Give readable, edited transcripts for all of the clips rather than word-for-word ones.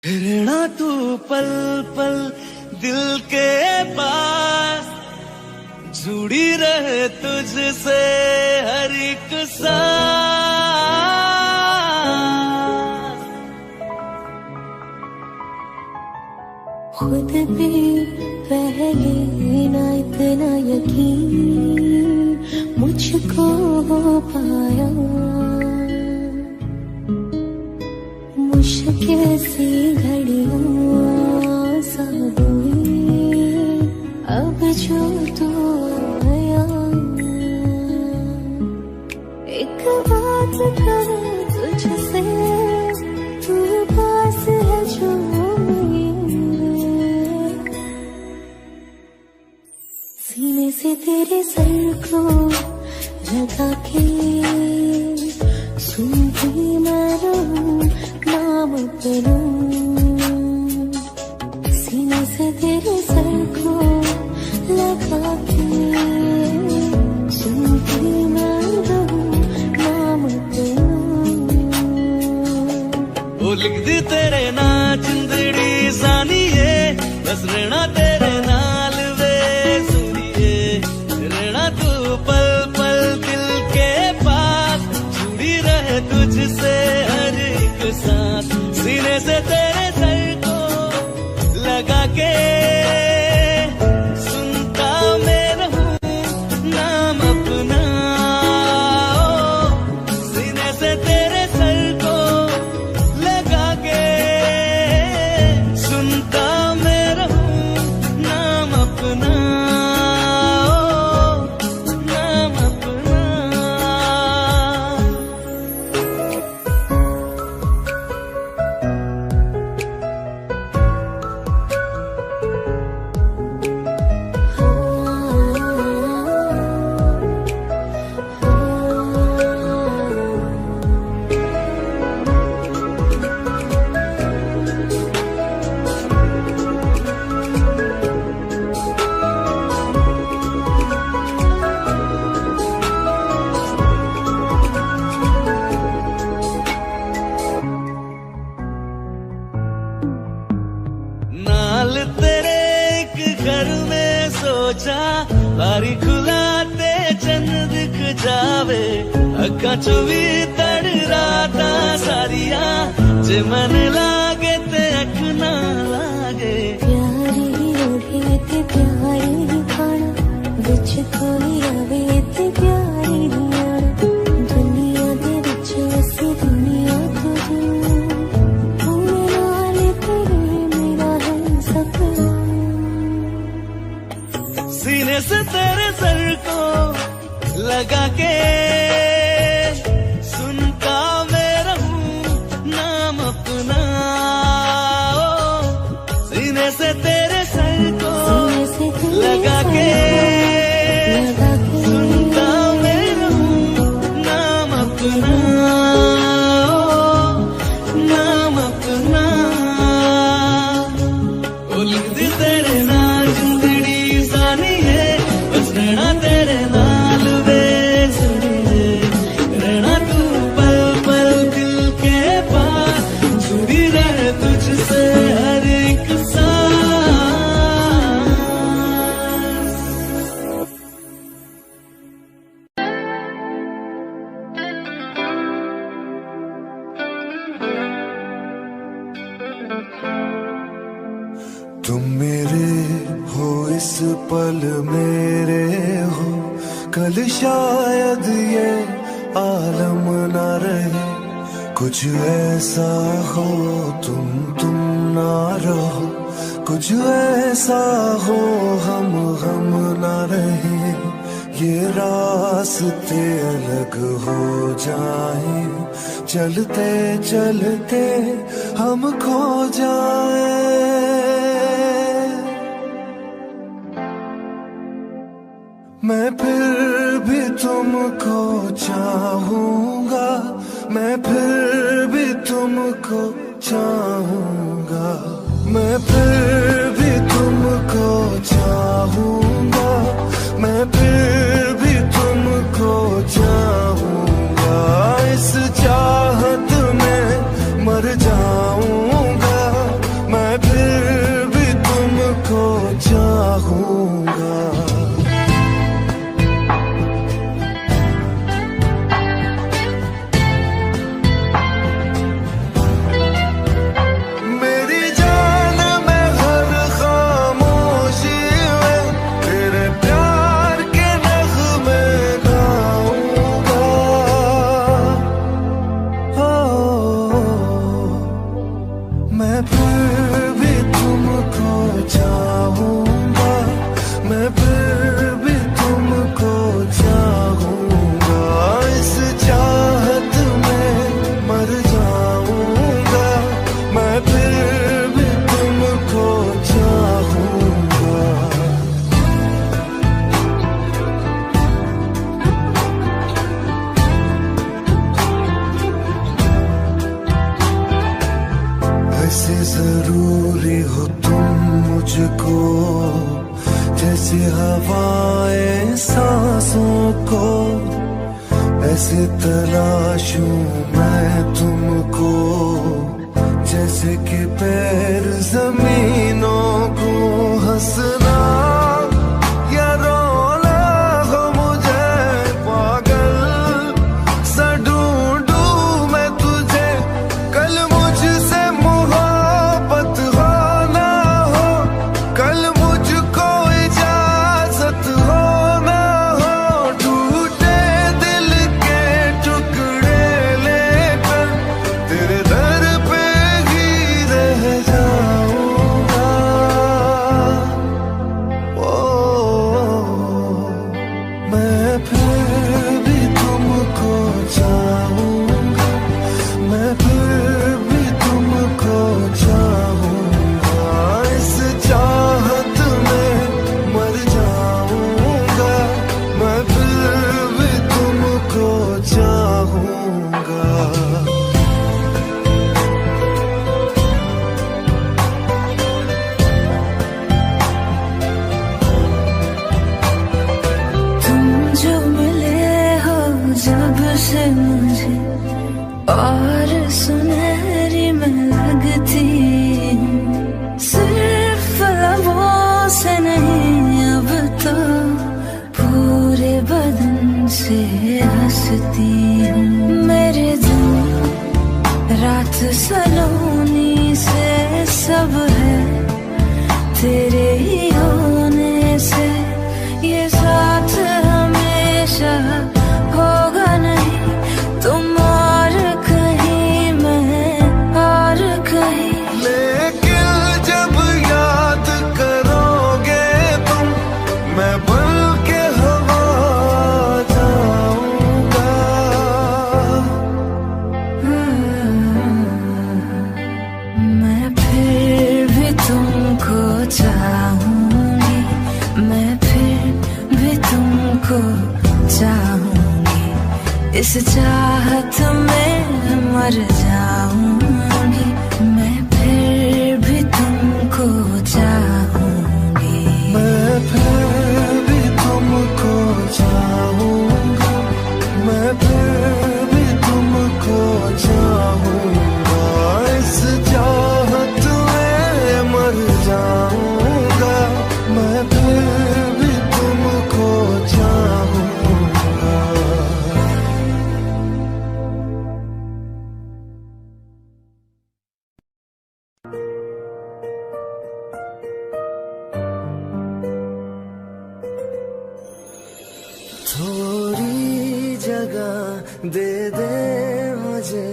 रहना तू पल पल दिल के पास, जुड़ी रहे तुझसे हर एक सांस। खुद पे पहले ना इतना यकीन मुझको हो पाया, मुश्किल सी घड़ियां सा हुई अब जो तू आया। एक बात करूं तुझसे, तू पास है जो सीने से तेरे सर को लगा के सुनती मैं रहूं नाम अपना। सीने से तेरे सर को लगा के सुनती मैं रहूं नाम अपना। वो लिख दी तेरे ना जिंदड़ी सानिए, बस रहना तेरे नाल वे सुनिए। रहना तू पल पल दिल के पास, जुड़ी रहे तुझसे हर एक सांस। सीने से तेरे सर को लगा के सुनता मैं रहूं नाम अपना। सीने से तेरे सर को लगा के सुनता मैं रहूं नाम अपना, नाम अपना। नाल तेरे एक घर में सोचा, बारी खुलाते चंद दिख जावे। अखा चो भी तड़ राता सारिया, जे मन लागे ते अख ना लागे। प्यारी ओढ़े ते प्यारी खाना, विच कोई आवे ते प्यारी आना। दुनिया दे विच असी दुनिया तो दूर, होवे नाल तेरे मेरा है सपना। सीने से तेरे सर को लगा के सुनता मैं रहूं नाम अपना। सीने से तेरे सर को लगा के सुनता मैं रहूं नाम अपना, नाम अपना। ओ लिख दी तेरे नाल जिंदड़ी सानिए, बस रहना तेरे नाल वे सुनिए। रहना तू पल पल दिल के पास, जुड़ी रहे तुझसे हर एक सांस। तुम मेरे हो इस पल मेरे हो, कल शायद ये आलम न रहे। कुछ ऐसा हो तुम ना रहो, कुछ ऐसा हो हम ना रहे। ये रास्ते अलग हो जाए, चलते चलते हम खो जाए। मैं फिर भी तुमको चाहूंगा, मैं फिर भी तुमको चाहूंगा। मैं फिर भी तुमको चाहूंगा, मैं फिर भी तुमको चाहूंगा। इस चाहत में मर जाऊंगा, मैं फिर भी तुमको चाहूंगा, मैं फिर भी तुमको चाहूंगा, इस चाहत में मर जाऊंगा, मैं फिर भी तुमको चाहूंगा। ऐसे जरूरी हो तुम मुझको, जैसे हवाएं सांसों को, ऐसे तलाशूं मैं तुमको, जैसे कि पैर जमीनों को। हंसना या रोना हो मुझे पागल सा ढूंढूं मैं तुझे, कल मुझसे मोहब्बत हो ना हो, कल मुझको इजाजत हो ना हो, टूटे दिल के टुकड़े लेकर तेरे दर पे ही रह जाऊंगा। ओ मैं फिर भी तुमको चाहूंगा, मैं फिर भी तुमको चाहूंगा, इस चाहत में मर जाऊंगा, मैं फिर भी तुमको चाहूंगा। तुम जो मिले हो जब से मुझे, और सुनहरी मैं लगती हूँ, सिर्फ लबों से नहीं अब तो पूरे बदन से हंसती हूँ। मेरे दिन रात सलोनी से सब है तेरे ही होने से, ये साथ हमेशा होगा नहीं, तुम और कहीं मैं और कहीं। लेकिन जब याद करोगे तुम, मैं बन के हवा जाऊंगा। मैं फिर भी तुमको चाहूंगी, मैं फिर भी तुमको चाहूंगी, इस चाहत में मर जाऊंगी, मैं फिर भी तुमको चाहूंगी। मैं फिर भी तुमको चाहूंगा, मैं फिर भी तुमको चाहूंगा, इस चाहत में मर जाऊंगा, मैं फिर भी तुमको चाहूंगा। थोड़ी जगह दे दे मुझे,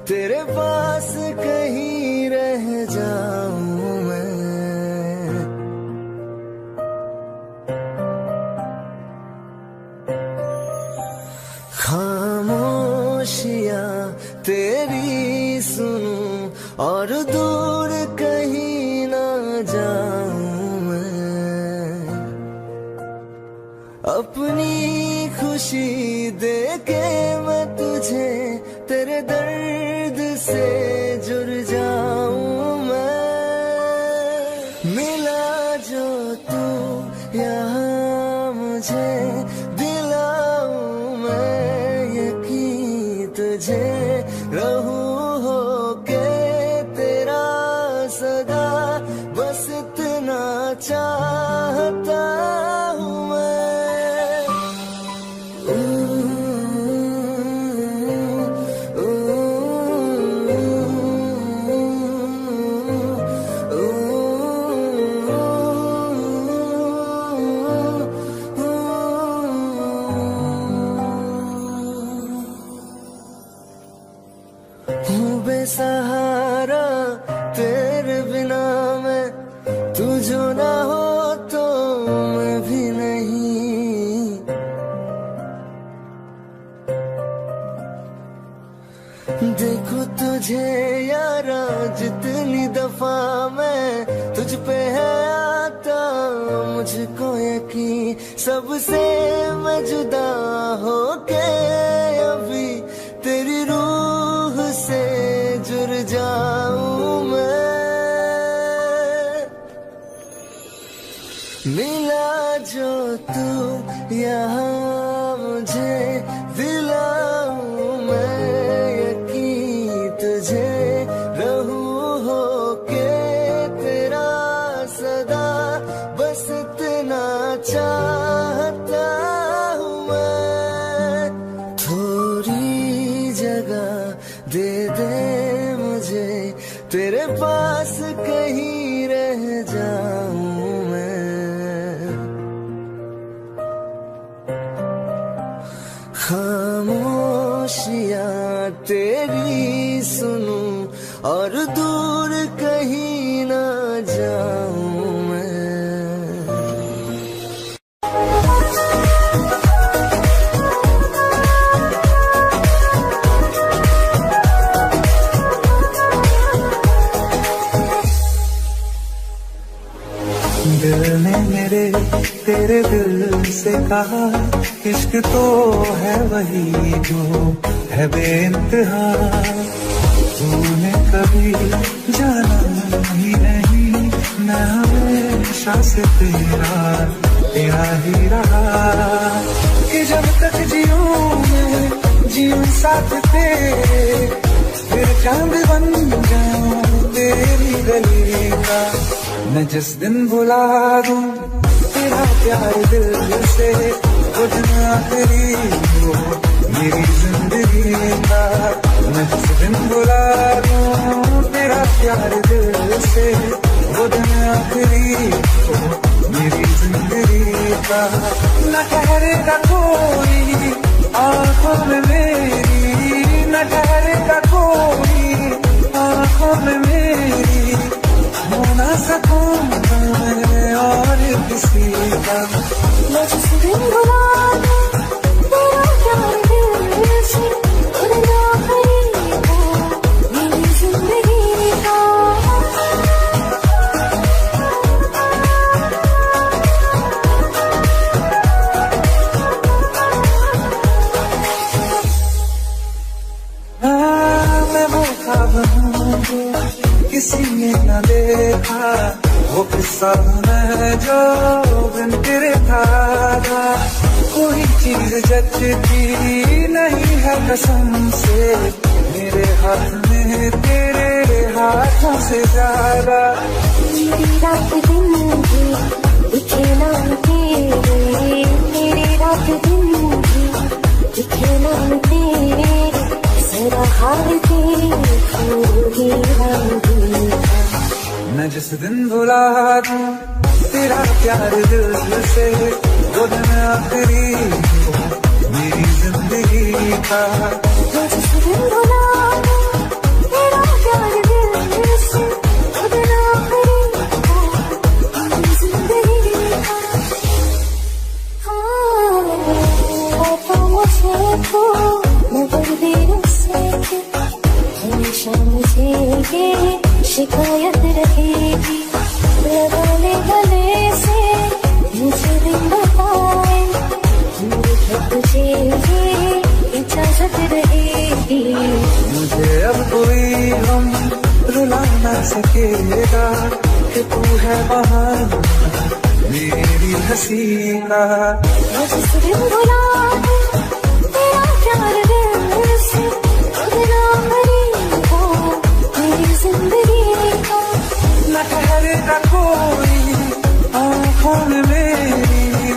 तेरे पास कहीं रह जाऊं मैं। खामोशियां तेरी सुनूं और दूर कहीं ना जाऊं मैं, अपनी खुशी दे के मैं तुझे तेरे दर्द से जुड़ जाऊं मैं। मिला जो तू यहाँ मुझे, दिलाऊं मैं यकीन तुझे, रहूं होके तेरा सदा, बस इतना चाहता हूँ मैं। हूँ बेसहारा तेरे जो ना हो तो मैं भी नहीं। देखो तुझे यारा जितनी दफा मैं तुझ पे है आता, मुझको यकीन सबसे मैं जुदा होके अभी तेरी रूह से जुड़ जाऊं मैं। मिला जो तू यहाँ मुझे दिलाऊं मैं यकीन तुझे रहूं होके तेरा सदा, बस इतना चाहता हूँ मैं। थोड़ी जगह दे दे मुझे तेरे पास कहीं रह जाऊं मैं। खामोशियाँ तेरी सुनूं और दूर कहीं ना जाऊं मैं। दिल ने मेरे तेरे दिल से कहा, इश्क तो है वही जो है बेइंतहा। तूने कभी जाना ही नहीं, मैं हमेशा से तेरा ही रहा। कि जब तक जीऊं मैं जीऊं साथ तेरे, फिर चांद बन जाऊं तेरी गली का। मैं जिस दिन भुला दूं तेरा प्यार दिल से, वो दिन आखिरी हो मेरी जिंदगी का। मैं जिस दिन भुला दूं तेरा प्यार दिल से, वो दिन आखिरी हो मेरी जिंदगी का। न ठहरेगा कोई आंखों में मेरी, न ठहरेगा कोई आंखों में मेरी, हो ना सकूंगा मैं और किसी का। मैं जिस दिन भुला दूं तेरा प्यार दिल से, वो दिन आखिरी हो मेरी जिंदगी का। मैं वो ख्वाब हूँ किसी ने न देखा, वो किस्सा है जो बिन तेरे था। कोई चीज जचती नहीं है कसम से, मेरे हाथ में तेरे हाथों से ज्यादा। मेरी रात दिन भी दिखे नाम तेरे, मेरी रात दिन भी दिखे नाम तेरे। जरा हाल देखो ही हम देखा। मैं जिस दिन भुला दूं तेरा प्यार दिल से, वो दिन आखिरी हो मेरी जिंदगी का। मैं जिस दिन भुला दूं तेरा प्यार दिल से, वो दिन आखिरी हो मेरी जिंदगी का। हाँ तो मुझे तो मगर देर से हमेशा मुझे ये शिकायत रहेगी। लगा ले गले से मुझे दिन बताए, मुझे तुझे ये इजाजत रहेगी। मुझे अब कोई हम रुला ना सकेगा, कि तू है वहाँ मेरी हंसी का। मैं जिस दिन भुला दूं तेरा प्यार दिल से, वो दिन आखिरी हो मेरी जिंदगी का। न ठहरेगा कोई आँखों में मेरी,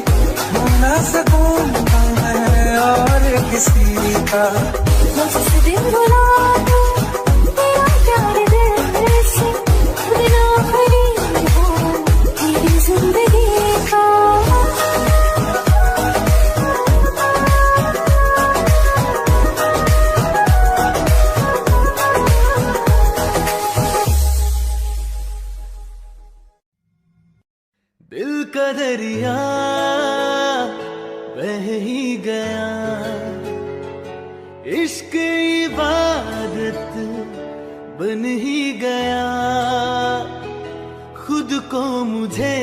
हो ना सकूंगा मैं और किसी का। मैं जिस दिन भुला दूं तेरा प्यार दिल से, वो दिन आखिरी हो मेरी जिंदगी का। दिल का दरिया बह ही गया, इश्क इबादत बन ही गया। खुद को मुझे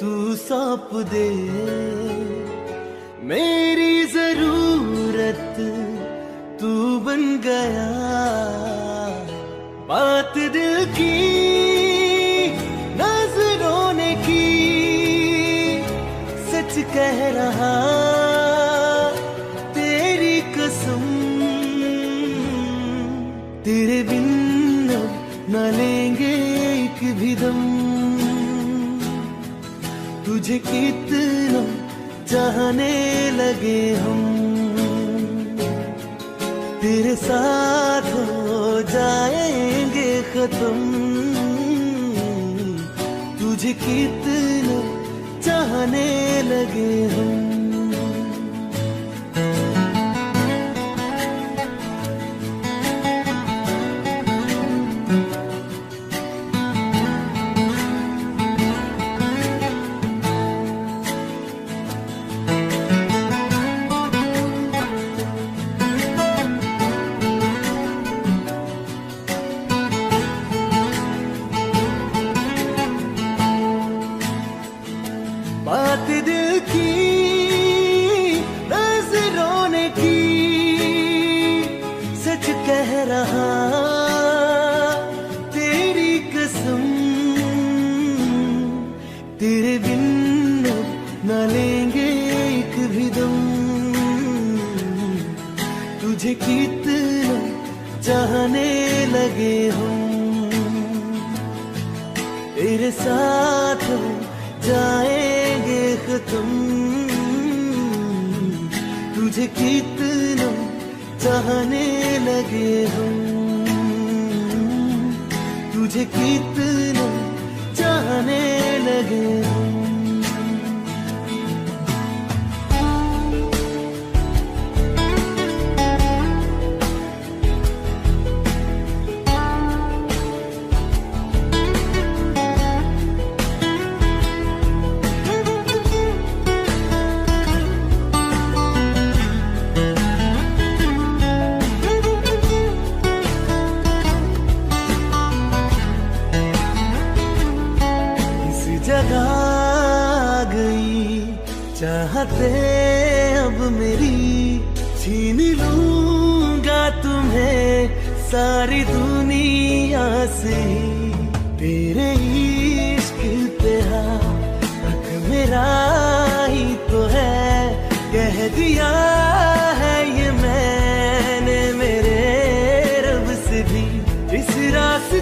तू सौंप दे, मेरी जरूरत तू बन गया। बात दिल की नजरों ने की, सच कह रहा तेरी कसम। तेरे बिन न लेंगे एक भी दम, तुझे कितना चाहने लगे हम। तेरे साथ हो जाएंगे खत्म, तुझे कितना चाहने लगे हम। बात दिल की नजरों ने की, सच कह रहा तेरी कसम। तेरे बिन न लेंगे एक भी दम, तुझे कितना चाहने लगे हम। तेरे साथ जाएंगे खत्म, तुझे कितना चाहने लगे हम। तुझे कितना चाहने लगे हम। जगा गई चाहते अब मेरी, छीन लूंगा तुम्हें सारी दुनिया से। तेरे इश्क पे हक मेरा ही तो है, कह दिया है ये मैंने मेरे रब से भी। इस रास्ते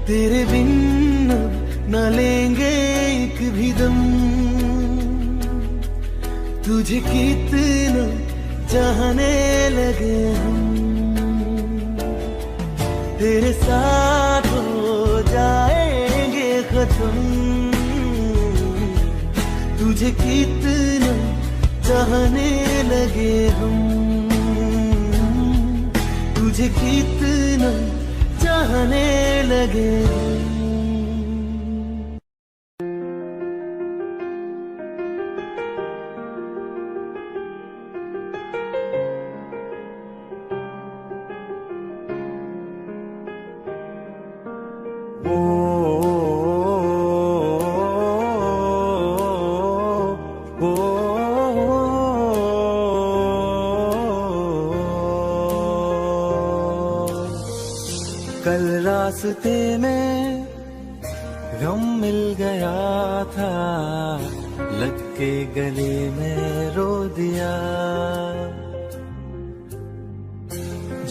तेरे बिन न लेंगे एक भी दम, तुझे कितना चाहने लगे हम। तेरे साथ हो जाएंगे खत्म, तुझे कितना चाहने लगे हम। तुझे कितना चाहने लगे। कल रास्ते में गम मिल गया था, लग के गले में रो दिया।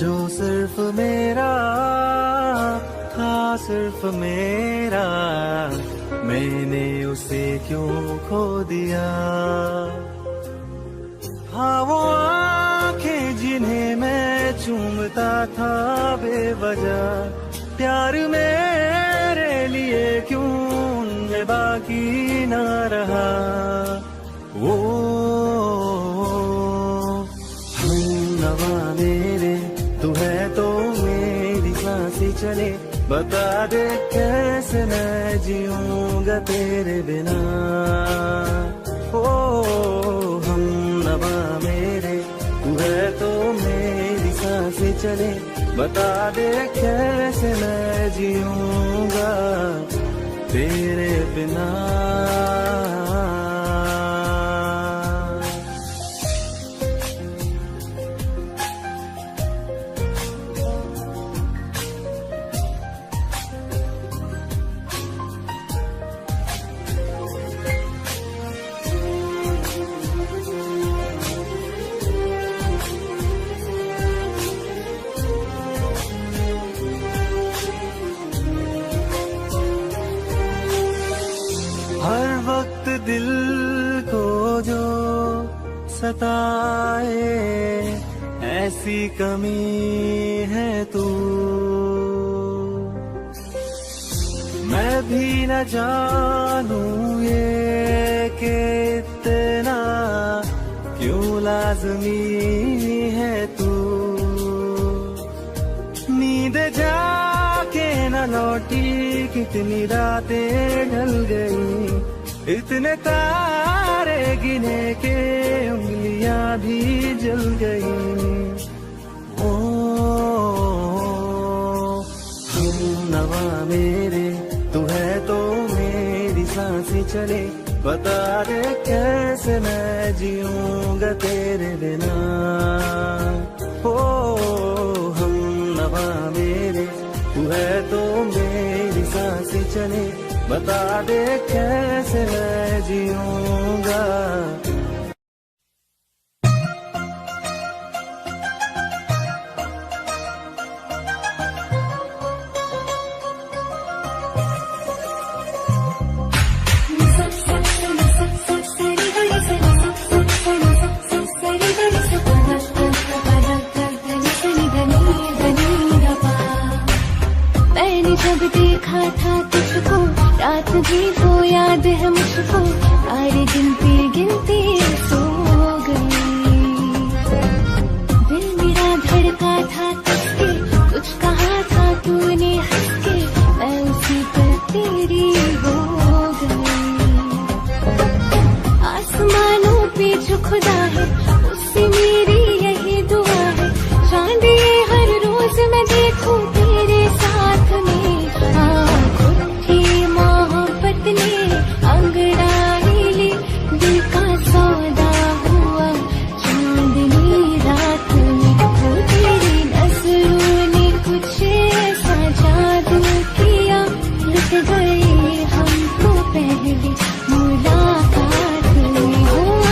जो सिर्फ मेरा था, सिर्फ मेरा, मैंने उसे क्यों खो दिया। हाँ वो आंखें जिन्हें मैं चूमता था बेवजह, प्यार मेरे लिए क्यों उनमें बाकी ना रहा। ओ हमनवा मेरे तू है तो मेरी सांसें चले, बता दे कैसे मैं जीऊंगा तेरे बिना। ओ हमनवा मेरे तू है तो मेरी सांसें चले, बता दे कैसे मैं जीऊंगा तेरे बिना। हर वक्त दिल को जो सताए ऐसी कमी है तू, मैं भी न जानूं ये कि इतना क्यों लाज़मी है तू। नींद जाके न लौटी कितनी रातें ढल गई, इतने तारे गिने के उंगलियां भी जल गई। ओ हमनवा मेरे तू है तो मेरी सांसें चले, बता दे कैसे मैं जीऊंगा तेरे बिना। ओ हमनवा मेरे तू है तो मेरी सांसें चले, बता दे कैसे मैं जीऊंगा। मैंने जब देखा था तुझको रात भी तो याद है मुझको, सारे गिनती सो गई। दिल मेरा धड़का था तुझसे, कुछ कहा था तूने हंस के, मैं उसी पर तेरी हो गई। आसमानों पे जो खुदा है उससे मेरी यही दुआ है, चांद ये हर रोज मैं देखूं तेरे साथ में। मोहब्बत ने अंगड़ाई ली, दिल का सौदा हुआ चांदनी रात में। वो तेरी नजरों ने कुछ ऐसा जादू किया, लुट गए हमको पहली मुलाकात में। हुआ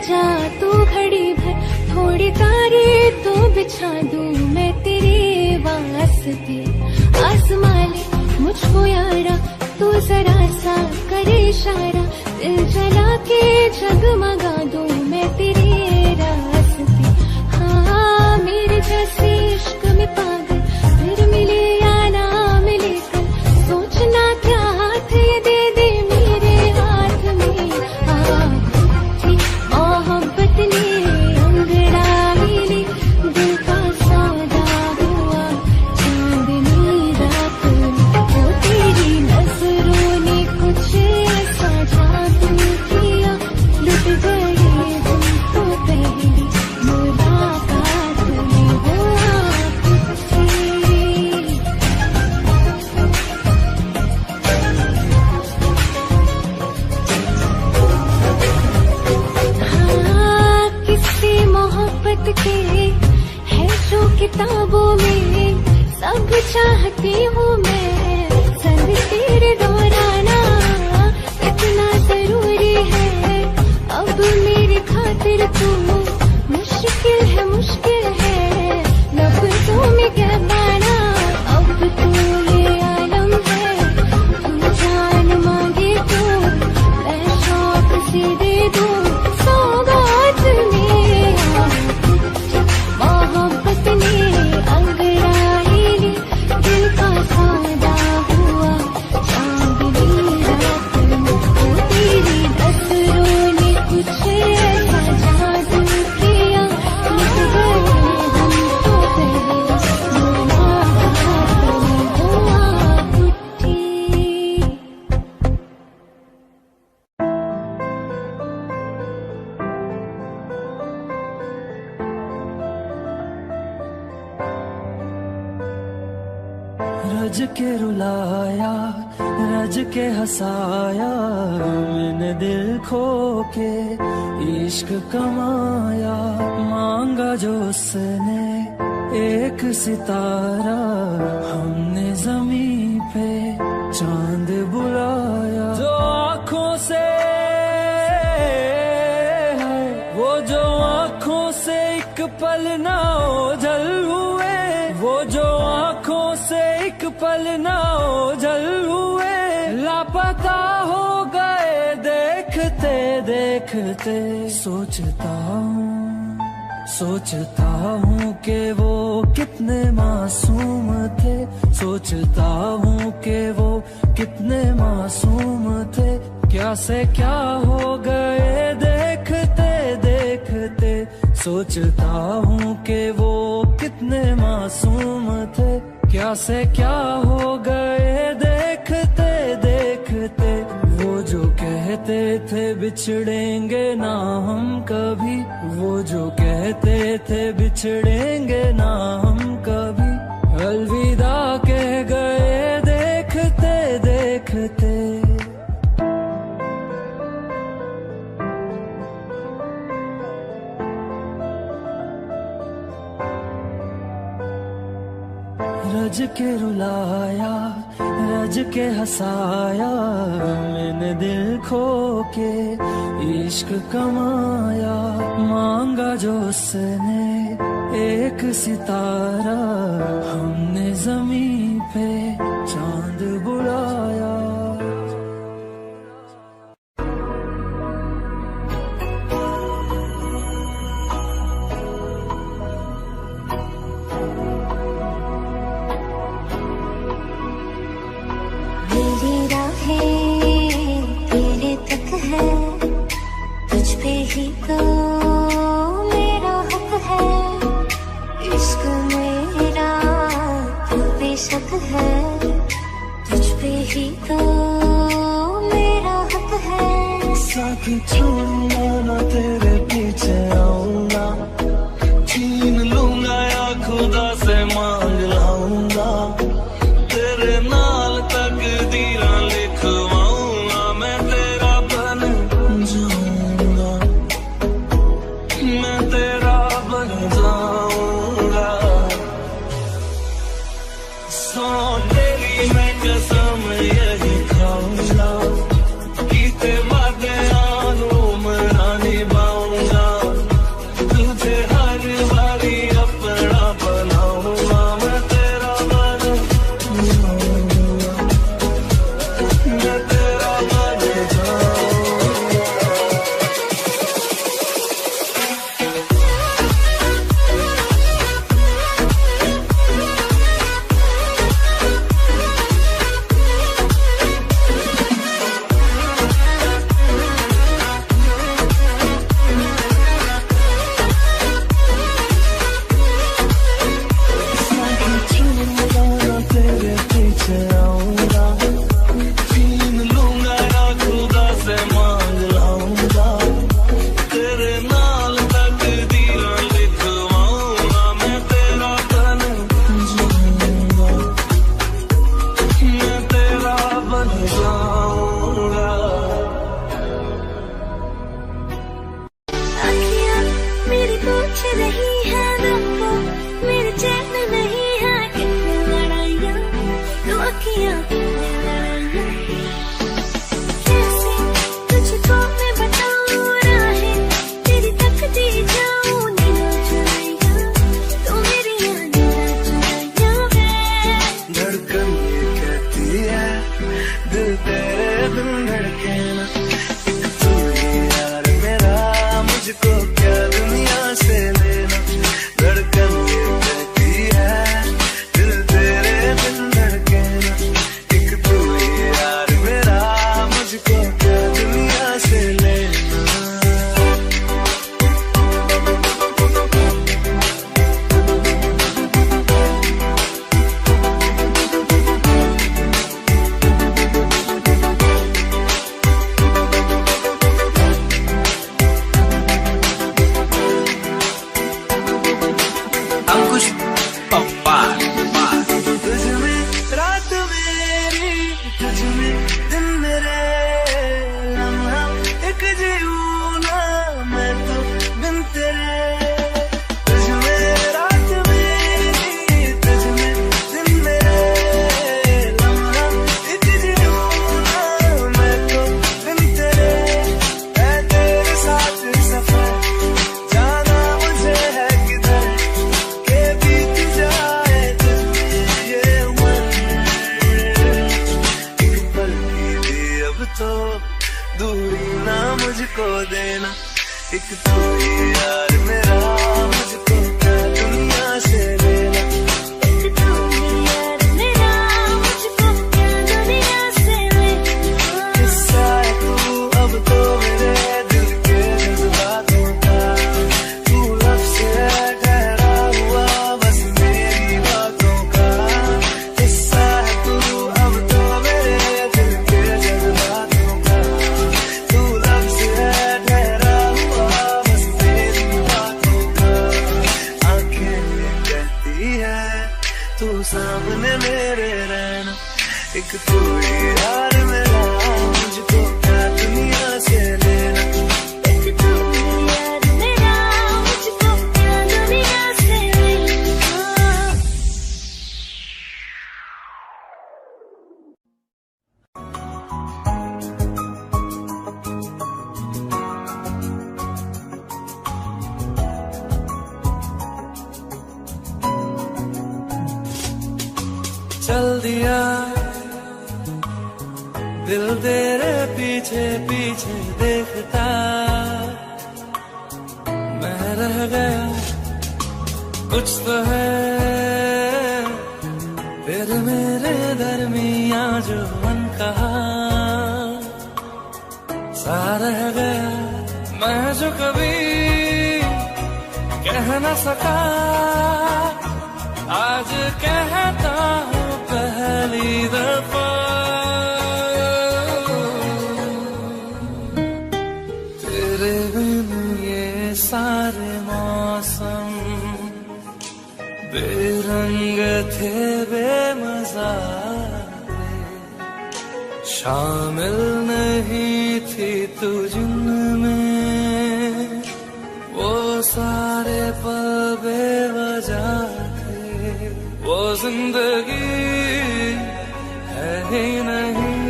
जा तू घड़ी भर, थोड़ी तारे तो बिछा दूं मैं तेरे वास्ते। आसमाने मुझको यारा तू जरा सा करे इशारा, दिल जला के जगमगा दूं मैं तेरे रास्ते। हाँ मेरे जैसे इश्क में पागल फिर मिले या ना मिले कल, सोचना क्या हाथ ये दे दे मेरे हाथ में। मोहब्बत ने अंगड़ाई ली, दिल का सौदा हुआ चांदनी रात में। वो तेरी नजरों ने कुछ ऐसा जादू किया, लुट गए हमको पहली मुलाकात में। हुआ मोहब्बत के है जो किताबों में, सब चाहती हूँ मैं संग तेरे दौराना। इतना जरूरी है अब मेरी खातिर तू, मुश्किल है लफ्ज़ों में रज के रुलाया, रज के हंसाया, मैंने दिल खो के इश्क कमाया। मांगा जो उसने एक सितारा, हमने ज़मीं पे चांद बुलाया। जो आँखों से है, वो जो आँखों से एक पल ना ओझल हुए, वो जो आँखों से एक पल ना ओझल हुए, लापता हो गए देखते देखते। सोचता हूँ कि वो कितने मासूम थे, सोचता हूँ कि वो कितने मासूम थे। क्या से क्या हो गए देखते देखते। सोचता हूँ कि वो कितने मासूम थे, क्या से क्या हो गए देखते देखते। वो जो कहते थे बिछड़ेंगे ना हम कभी, वो जो कहते थे बिछड़ेंगे ना हम कभी, अलविदा कह गए देखते देखते। रज के रुलाया, रज के हंसाया, मैंने दिल खो के इश्क कमाया। मांगा जो उसने एक सितारा, हमने ज़मीं पे चांद बुलाया। मेरी राहें तेरे तक है, तुझ पे ही तो मेरा हक है। इश्क मेरा तू बेशक है, तुझ पे ही तो मेरा हक है। साथ छोड़ूंगा ना तेरे पीछे आऊंगा, छीन लूंगा या खुदा से मांग लाऊंगा। तेरे नाल तकदीरां लिखवाऊंगा, मैं तेरा बन जाऊंगा, मैं तेरा बन जाऊंगा। सौ तेरी मैं कसम यही खाऊंगा, कीते वादे आनू तू ही यार मेरा, मुझको क्या दुनिया से लेना। एक तू ही यार मेरा, मुझको क्या दुनिया से लेना। किस्सा है तू अब तो मेरे दिल के जज्बातों का, तू लफ्ज़ है ठहरा हुआ बस मेरी बातों का। किस्सा है तू अब तो मेरे दिल के जज्बातों का, तू लफ्ज़ है ठहरा हुआ बस मेरी बातों का। आंखें कहती है तू सामने मेरे रहना, एक तू ही यार मेरा, मुझको क्या दुनिया से लेना। एक तू ही यार मेरा, मुझको क्या दुनिया से लेना। चल दिया दिल तेरे पीछे पीछे देखता, मैं रह गया कुछ तो है तेरे मेरे दरमियां जो मन कहा, सा रह गया मैं जो कभी कह न सका, आज कहता हूँ पहली दफा। तेरे बिन ये सारे मौसम बेरंग थे बेमजा थे, शामिल नहीं थी तू जिनमें वो सारे पल बेवजह थे। वो जिंदगी है ही नहीं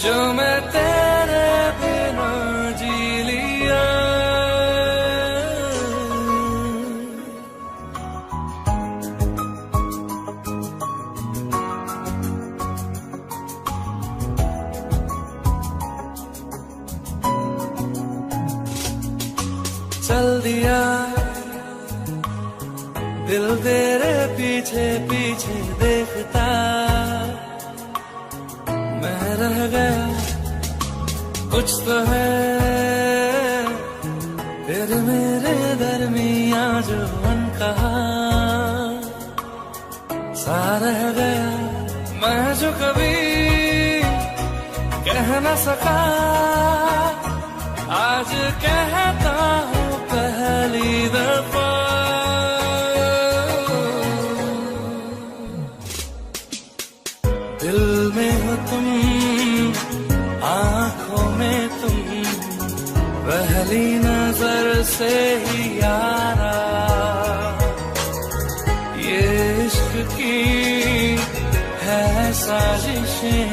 जो मैं तेरे बिना जी लिया। चल दिया दिल तेरे पीछे पीछे देखता, मैं रह गया कुछ तो है तेरे मेरे दरमियां जो मन कहा, सा रह गया मैं जो कभी कह न सका, आज कहता हूँ पहली दफा। दिल में हो तुम, आंखों में तुम, पहली नजर से ही यारा, ये इश्क की है साजिशें,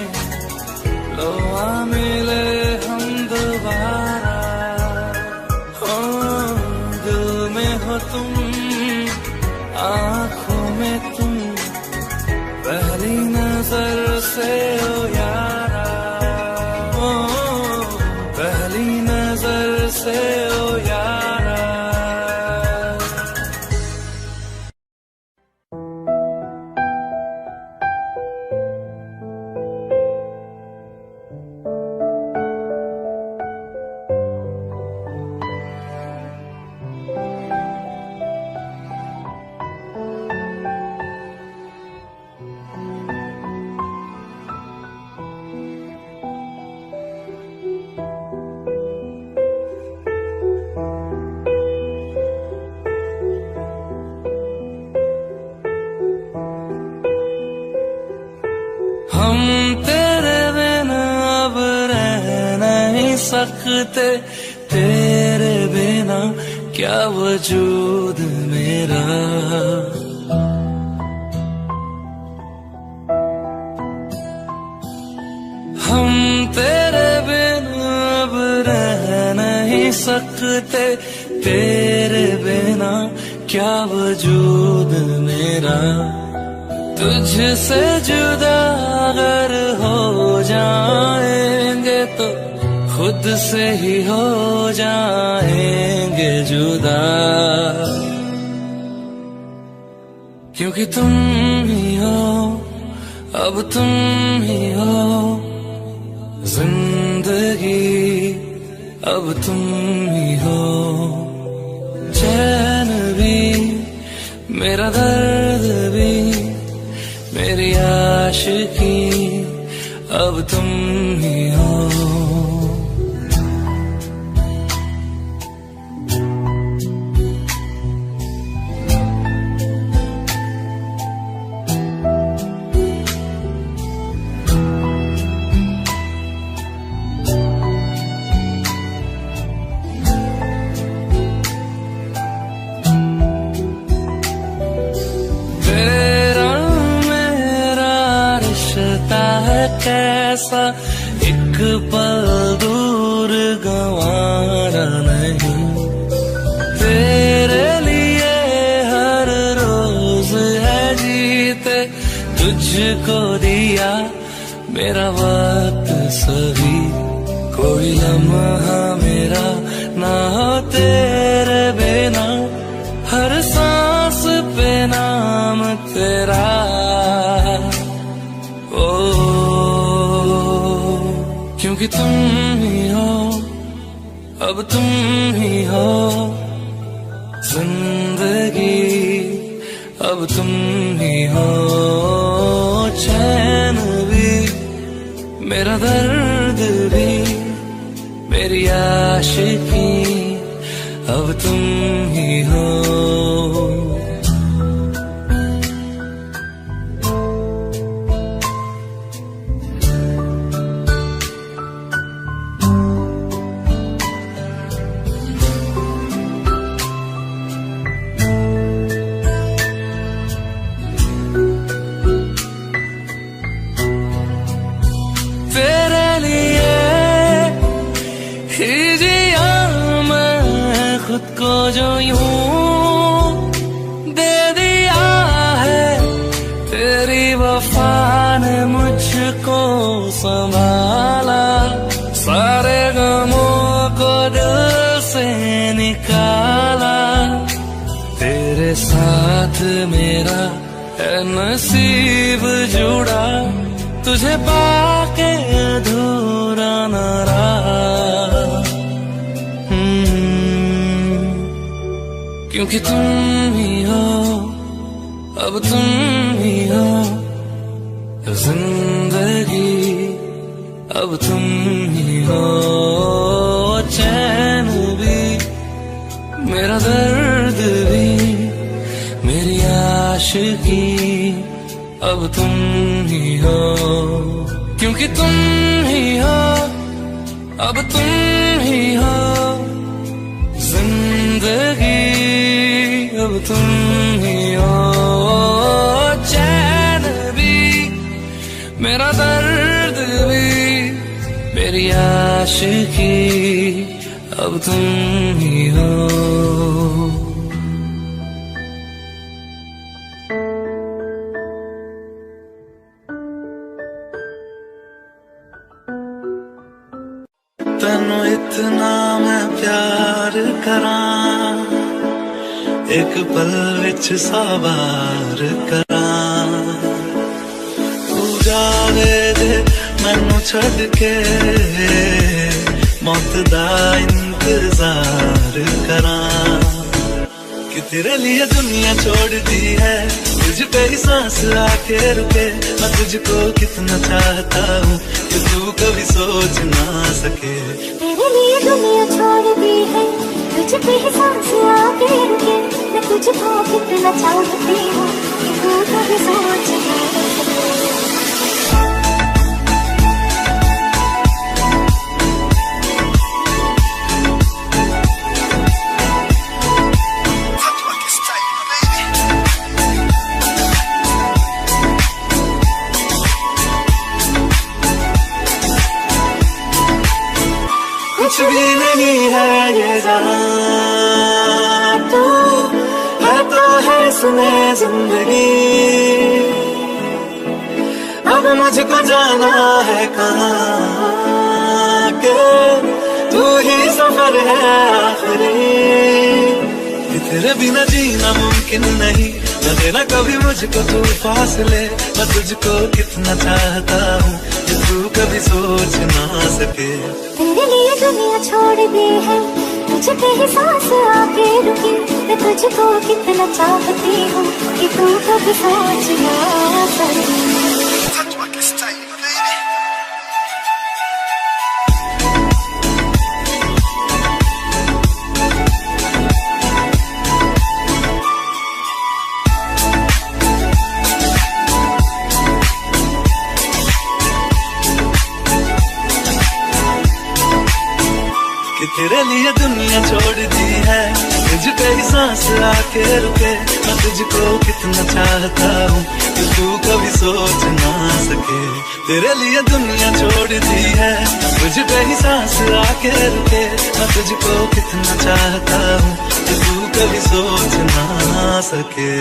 लो आ मिले हम दोबारा। हो दिल में हो तुम, आंखों में तुम, पहली नजर से ओ यारा, ओ पहली नजर से ओ यारा। हम तेरे बिना अब रह नहीं सकते, तेरे बिना क्या वजूद मेरा। हम तेरे बिना अब रह नहीं सकते, तेरे बिना क्या वजूद मेरा। तुझसे जुदा अगर हो जाएंगे तो खुद से ही हो जाएंगे जुदा, क्योंकि तुम ही हो, अब तुम ही हो जिंदगी, अब तुम ही हो चैन भी, मेरा दर्द भी, मेरी आशिकी, अब तुम ही हो। कैसा एक पल दूर गंवारा नहीं, तेरे लिए हर रोज है जीते, तुझको दिया मेरा वक्त सभी, कोई लम्हा मेरा ना हो तेरे बिना, हर सांस पे नाम तेरा, क्योंकि तुम ही हो, अब तुम ही हो जिंदगी, अब तुम ही हो चैन भी, मेरा दर्द भी, मेरी आशिकी, अब तुम ही हो। खुद को जो यूं दे दिया है, तेरी वफा ने मुझको संभाला, सारे गमों को दिल से निकाला, तेरे साथ मेरा है नसीब जुड़ा, तुझे पाके अधूरा न रहा, क्योंकि तुम ही हो, अब तुम ही हो जिंदगी, अब तुम ही हो चैन भी, मेरा दर्द भी, मेरी आशिकी, अब तुम ही हो, क्योंकि तुम ही हो, अब तुम ही हो जिंदगी, अब तुम ही हो चैन भी, मेरा दर्द भी, मेरी आशिकी, अब तुम ही हो। तैनू इतना मैं प्यार करां, एक पल विच सवार करां, तू जावे जे मैनू छड़ के, मौत दा इंतजार करां, कि तेरे लिए दुनिया छोड़ दी है, तुझ पे ही सांस आके रुके, मैं तुझको कितना चाहता हूँ कि तू कभी सोच ना सके। तेरे लिए दुनिया छोड़ दी है, तुझ पे ही सांस आके रुके, मैं तुझको कितना चाहती हूँ कि तू कभी सोच ना सके। कुछ भी नहीं है ये जहां, तू है तो है सुने जिंदगी, अब मुझको जाना है कहाँ, के तू ही सफर है आखिरी। तेरे बिना जीना मुमकिन नहीं, न देना कभी मुझको तू फासले। मैं तुझको कितना चाहता हूँ कि तू कभी सोच ना सके। तेरे लिए दुनिया छोड़ दी है, तुझे पे ही सांस आके रुकी। मैं तुझको कितना चाहती हूँ कि तू कभी सोच ना सके। तेरे लिए दुनिया छोड़ दी है, तुझ पे ही सांस आके रुके। मैं तुझको कितना चाहता हूँ कि तू कभी सोच ना सके। तेरे लिए दुनिया छोड़ दी है, तुझ पे ही सांस आके रुके। मैं तुझको कितना चाहता हूँ कि तू कभी सोच ना सके।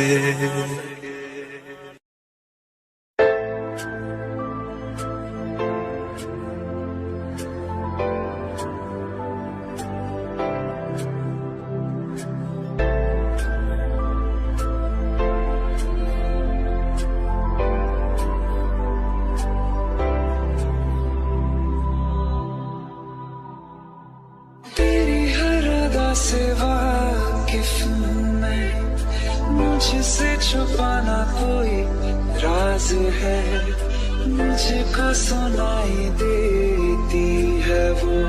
से वाकिफ मैं, मुझसे छुपाना कोई राज है। मुझको सुनाई देती है वो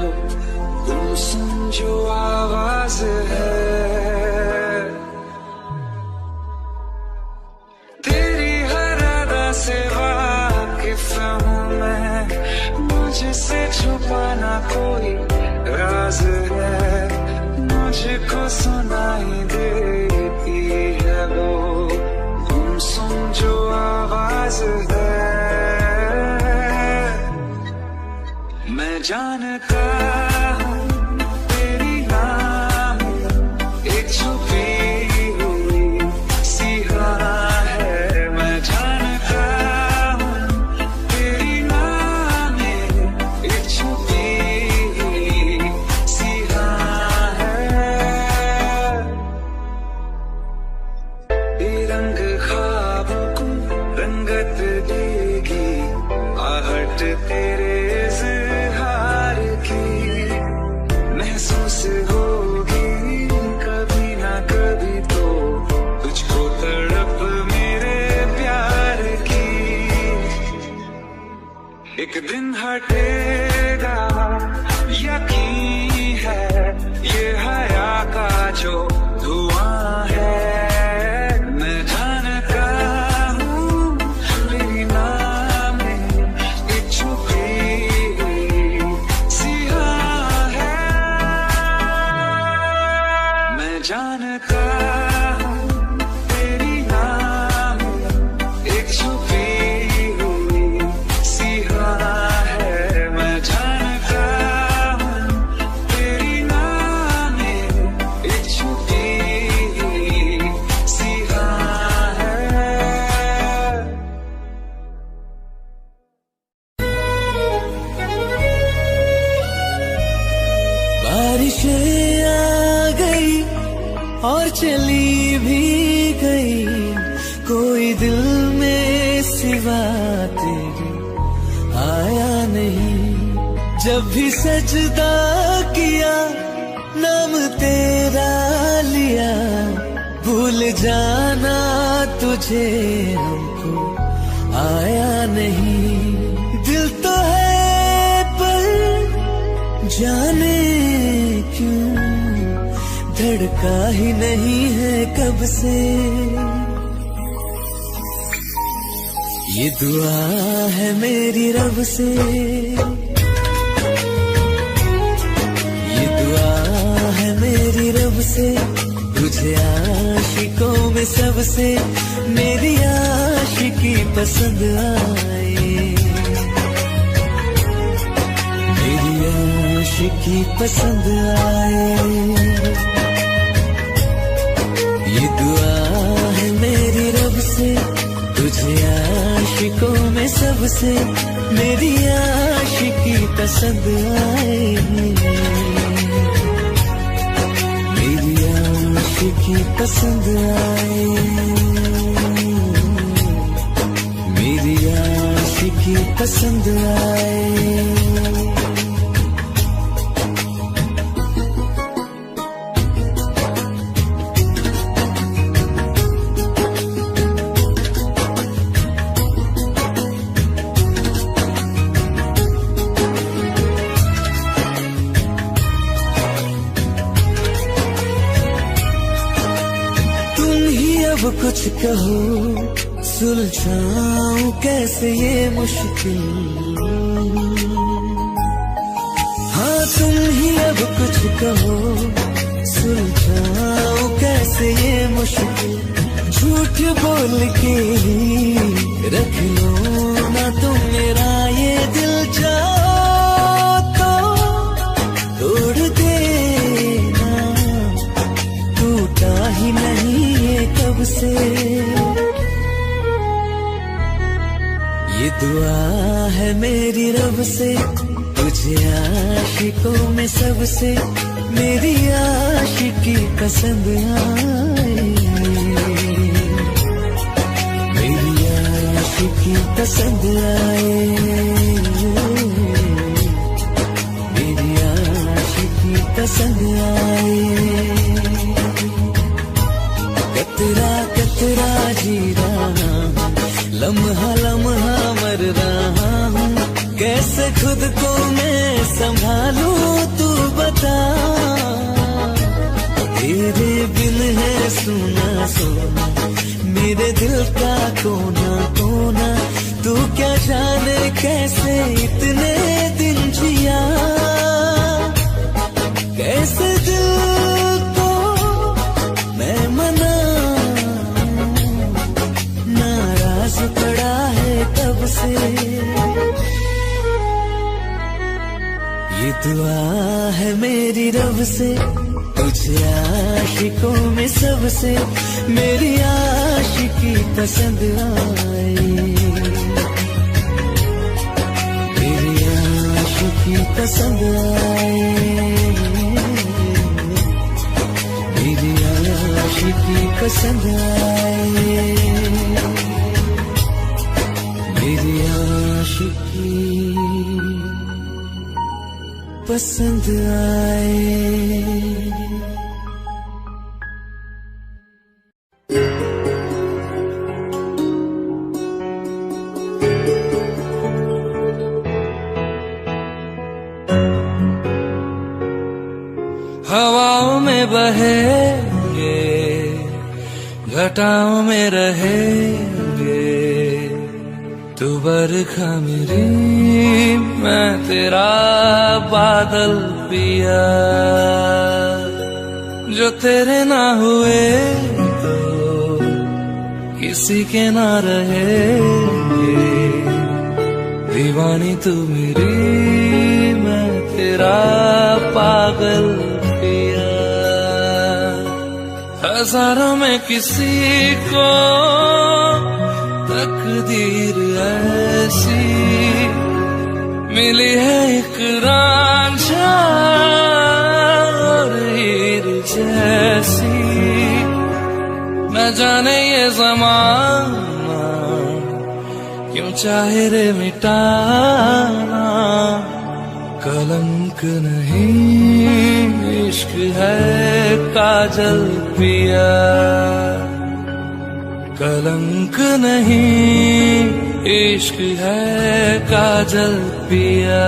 तुम सुन जो आवाज है। तेरी हर अदा से वाकिफ हूँ मैं, मुझसे छुपाना कोई राज है। मुझको सुनाई देती है वो तुम सुन जो आवाज है। मैं जानता हूँ तेरी नाम एक छुपी हुई सी राह है। मैं जानता हूँ तेरी नाम एक छुपी हुई सी राह है। रंग ख्वाबों को रंगत देगी आहट तेरे इज़हार की। महसूस होगी कभी ना कभी तो तुझको तड़प मेरे प्यार की। एक दिन हटेगा यकीन है ये हया का जो धुआं है। जानता हूँ तेरी नाम एक छुपी हुई सी राह है। मैं जानता हूँ तेरी नाम एक छुपी हुई सी राह है। बारिशें आ गई और चली भी गई, कोई दिल में सिवा तेरे आया नहीं। जब भी सजदा किया नाम तेरा लिया, भूल जाना तुझे हमको आया नहीं। दिल तो है पर जाने क्यों धड़का ही नहीं है कब से। ये दुआ है मेरी रब से, ये दुआ है मेरी रब से। तुझे आशिकों में सबसे मेरी आशिकी पसंद आए, मेरी आशिकी पसंद आए। ये दुआ है मेरी रब से, तुझे आशिकों में सबसे मेरी आशिकी पसंद आए, मेरी आशिकी पसंद आए, मेरी आशिकी पसंद आए। अब कुछ कहो, सुलझाऊं कैसे ये मुश्किल। हाँ तुम ही अब कुछ कहो, सुलझाऊं कैसे ये मुश्किल। झूठ बोल के ही रख लो ना तुम मेरा ये दिल, जाओ तो तोड़ देना, टूटा ही नहीं कब से। ये दुआ है मेरी रब से, तुझे आशिकों में सबसे मेरी आशिकी पसंद आए, मेरी आशिकी पसंद आए, मेरी आशिकी पसंद आए। कतरा कतरा जी रहा हूँ, लम्हा लम्हा मर रहा हूँ, कैसे खुद को मैं संभालूं तू बता। तेरे बिन है सुना सुना मेरे दिल का कोना कोना, तू क्या जाने कैसे इतने दिन जिया, कैसे दिल को मैं मना, नाराज पड़ा है तब से। ये दुआ है मेरी रब से, तुझे आशिकों में सबसे मेरी आशिकी पसंद आए, मेरी आशिकी पसंद आए, मेरी आशिकी पसंद आए, मेरी आशिकी पसंद आए। हवाओं में बहेंगे, घटाओं में रहेंगे, तू बरखा मेरी मैं तेरा बादल पिया। जो तेरे ना हुए तो किसी के ना रहेंगे, दीवानी तू मेरी मैं तेरा पागल पिया। हजारों में किसी को तकदीर ऐसी मिली है, एक रांझा और हीर जैसी। न जाने ये ज़माना क्यों चाहे रे मिटाना, कलंक नहीं इश्क है काजल पिया, कलंक नहीं इश्क है काजल पिया।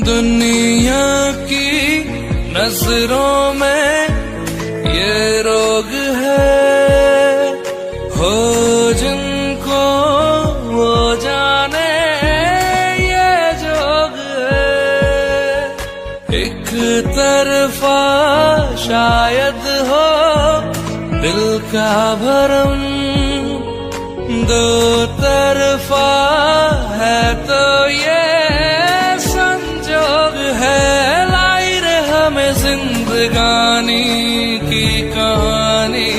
दुनिया की नजरों में ये रोग है, हो जिनको वो जाने ये जोग है। एक तरफा शायद हो दिल का भरम, दो तरफा है तो ये संजोग है, लाई रे हमें जिंदगानी की कहानी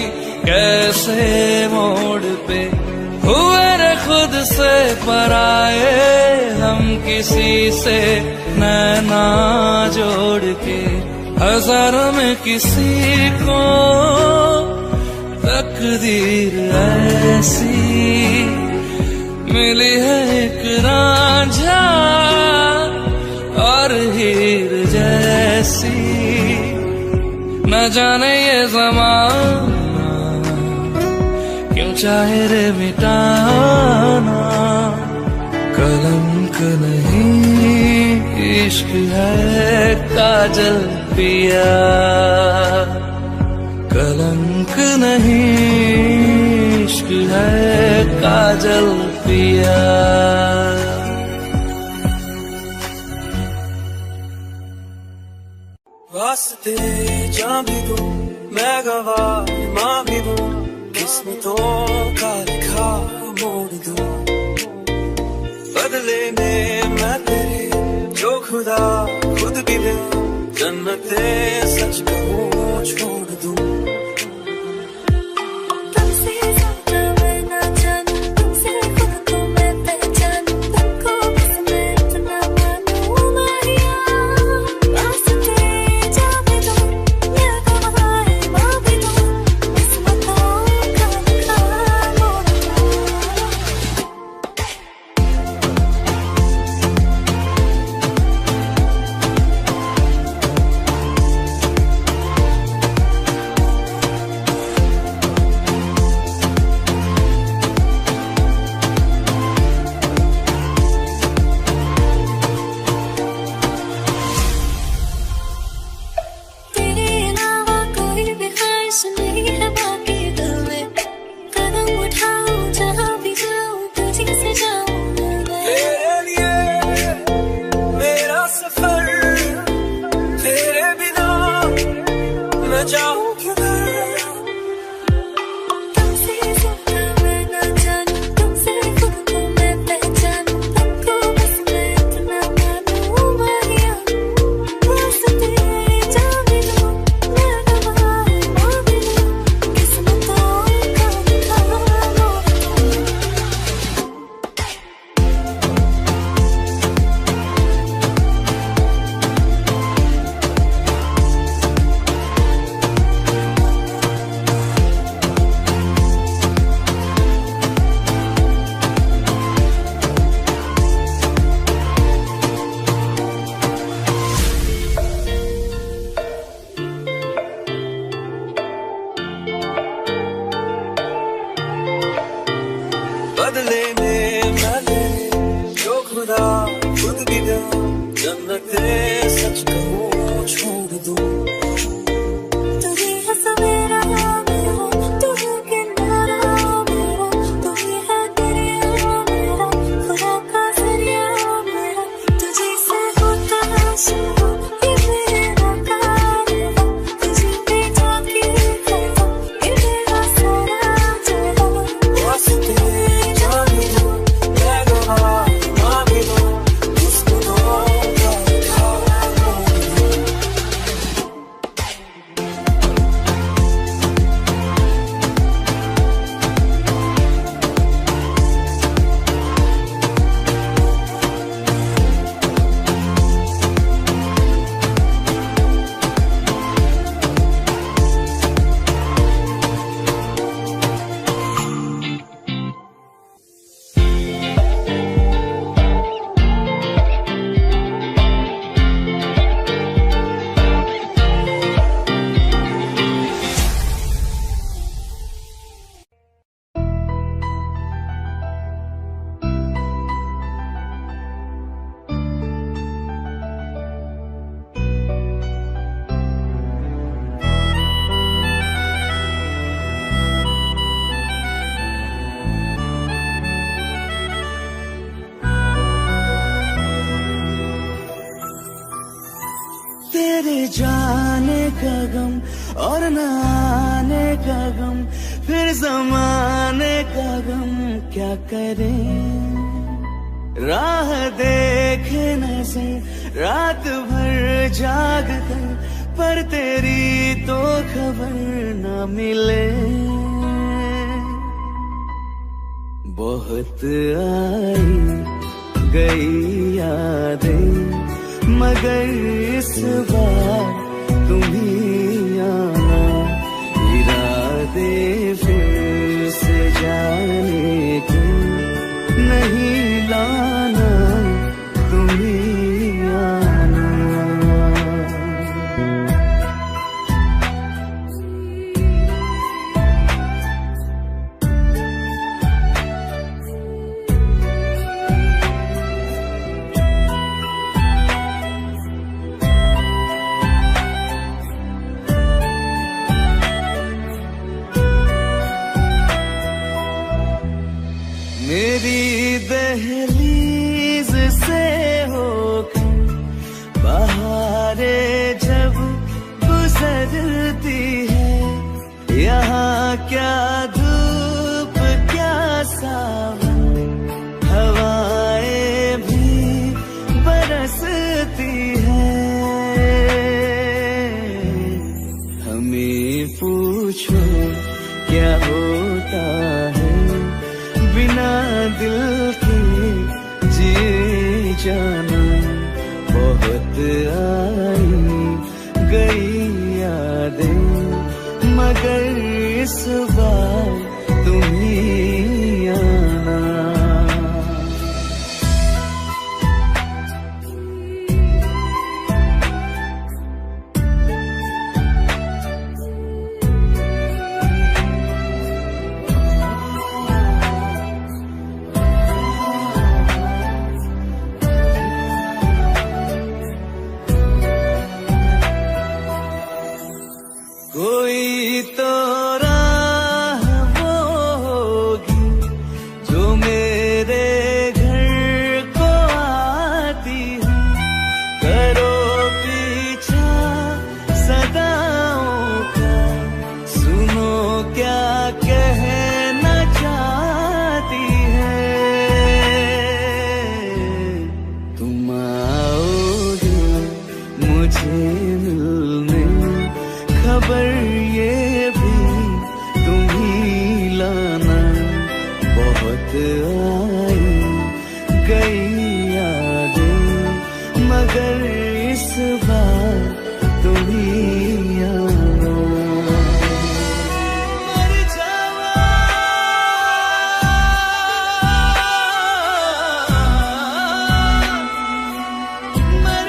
कैसे मोड़ पे हुए रे खुद से पराए, हम किसी से नैना जोड़ के हजारों में किसी को तकदीर ऐसी मिली है, एक रांझा और हीर जैसी। न जाने ये ज़माना क्यों चाहे रे मिटाना, कलंक नहीं इश्क है काजल पिया, कलंक नहीं इश्क है काजल पिया। वास्ते जान भी दूं मैं गवाह मां भी दूं, किस्मतों का लिखा मोड़ दूं, बदले में मैं तेरे जो खुदा खुद भी दे, जन्नते सच कहूं छोड़ दूं। तुमसे ज्यादा मैं ना जानूं, तुमसे खुद को मैं पहचानूं, तुमको बस मैं इतना मानूं माहिया। वास्ते जान भी दूं मैं गवाह मां भी दूं, किस्मतों का लिखा मोड़ दूं। तेरे अलावा कोई भी ख्वाहिश नहीं है बाकी दिल में, कदम उठाऊं जहाँ भी जाऊं तुझी से जाऊं मैं। तेरे लिए मेरा सफर, तेरे बिना मैं जाऊं किधर। तुमसे ज्यादा मैं ना जानूं, तुमसे खुद को मैं पहचानूं, तुमको बस मैं इतना मानूं माहिया। वास्ते जान भी दूं मैं गवाह मां भी दूं, किस्मतों का लिखा मोड़ दूं। बदले में मैं तेरे जो खुदा खुद भी दे, जन्नते सच कहूं छोड़ दूं। तू ही है सवेरा मेरा, तू है किनारा मेरा, तू ही है दरिया मेरा, खुदा का जरिया मेरा। तुझे से होता है शुरू ये मेरा कारवां, तुझे पे जाके करता ये मेरा सारा जहां। वास्ते जान भी दूं मैं गवाह मां भी दूं, किस्मतों का लिखा मोड़ दूं। तेरे जाने का गम और न आने का गम, फिर जमाने का गम क्या करें। राह देखे नजर रात भर जाग कर, पर तेरी तो खबर न मिले। बहुत आई गई यादें, मगर इस बार तुम ही आना। इरादे फिर से जाने के नहीं लाना, तुम ही आना। मेरी दहलीज से होकर बहारें जब गुजरती है, यहाँ क्या धूप क्या सावन, हवाएं भी बरसती है। हमें पूछो क्या होता है बिना दिल के जिए जाना। बहुत आई गई यादें, मगर इस बार तुम ही आना। कोई तो राह वो होगी जो मेरे घर को आती है। करो पीछा सदाओं का, सुनो क्या कहना चाहती है। तुम आओगे मुझे मिलने, खबर ये भी तुम ही लाना। बहुत आई गई यादें, मगर इस बार तुम ही आना। मर जावा मर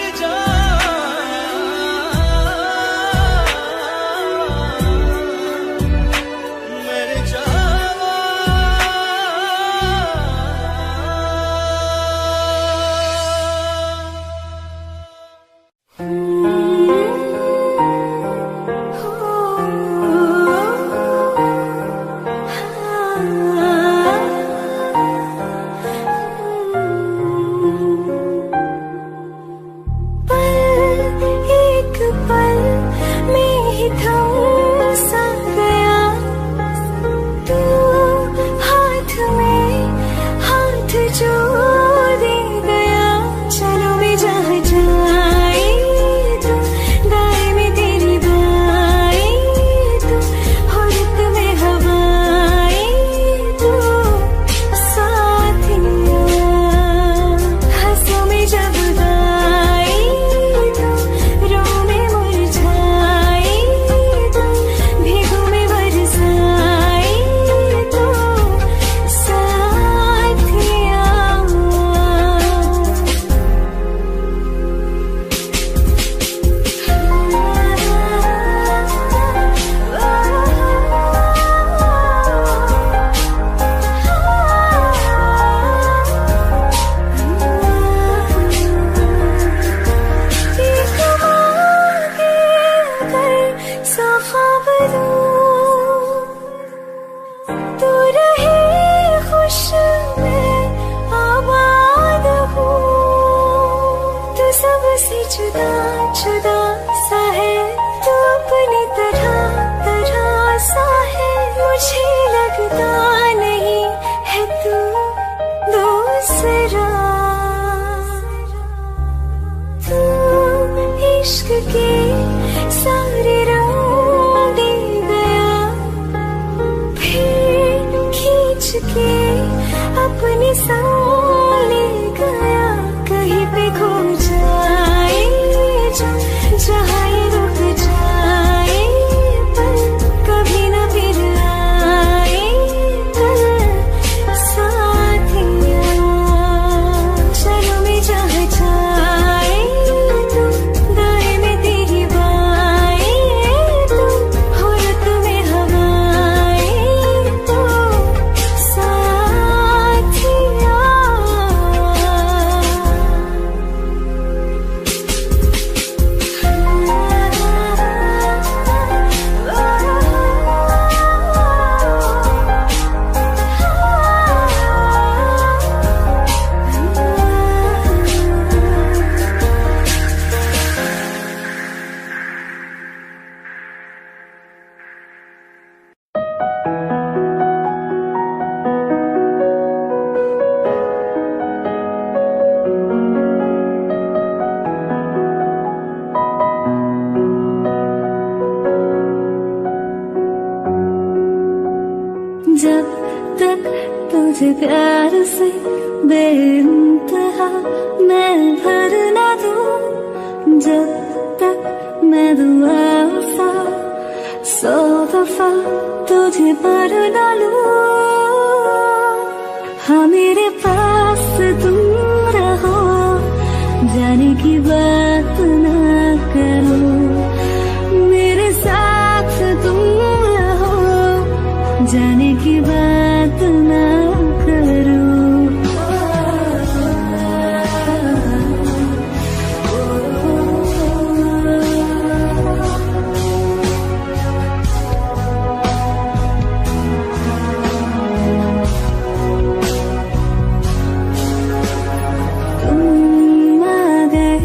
जुदा जुदा सा है तो अपनी तरह तरह सा तुझे प्यार से बेइंतहा मैं भर ना दूं, जब तक मैं दुआ वफा 100 दफा तुझे पर ना लूं। हाँ मेरे पास तुम रहो, जाने की बात ना करो, मेरे साथ तुम रहो, जाने की बात ना करो। तुम आ गए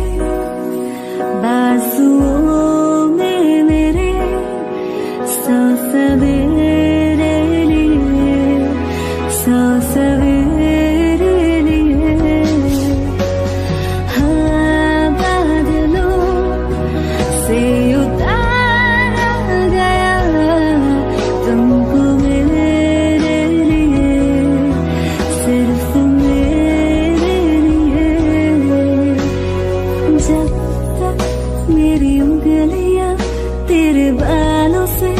बाजुओं में मेरे, 100 सवेरे लिए, 100 सवेरे लिए। हाँ बादलों से उतारा गया तुमको मेरे लिए, सिर्फ मेरे लिए। जब तक मेरी उंगलियां तेरे बालों से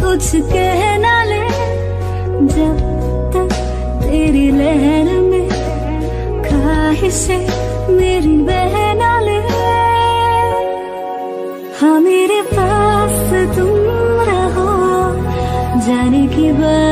कुछ कह ना ले, जब तक तेरी लहर में ख्वाहिशें मेरी बह ना ले। हाँ मेरे पास तुम रहो, जाने की बात